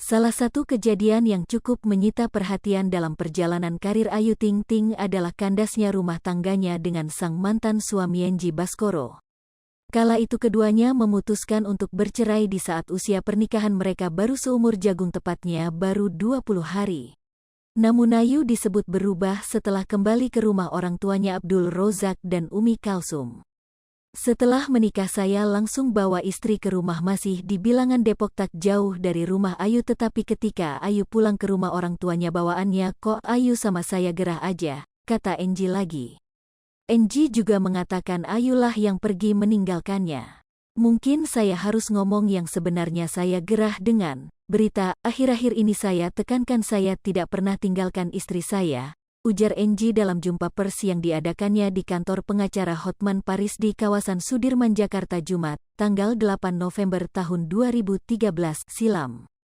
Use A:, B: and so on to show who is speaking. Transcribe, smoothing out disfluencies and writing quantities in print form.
A: Salah satu kejadian yang cukup menyita perhatian dalam perjalanan karir Ayu Ting Ting adalah kandasnya rumah tangganya dengan sang mantan suami Enji Baskoro. Kala itu keduanya memutuskan untuk bercerai di saat usia pernikahan mereka baru seumur jagung, tepatnya baru 20 hari. Namun Ayu disebut berubah setelah kembali ke rumah orang tuanya Abdul Rozak dan Umi Kalsum. Setelah menikah saya langsung bawa istri ke rumah, masih di bilangan Depok, tak jauh dari rumah Ayu, tetapi ketika Ayu pulang ke rumah orang tuanya bawaannya kok Ayu sama saya gerah aja, kata Enji lagi. Enji juga mengatakan Ayulah yang pergi meninggalkannya. Mungkin saya harus ngomong yang sebenarnya, saya gerah dengan berita akhir-akhir ini, saya tekankan saya tidak pernah tinggalkan istri saya, ujar Enji dalam jumpa pers yang diadakannya di kantor pengacara Hotman Paris di kawasan Sudirman, Jakarta, Jumat, tanggal 8 November tahun 2013 silam.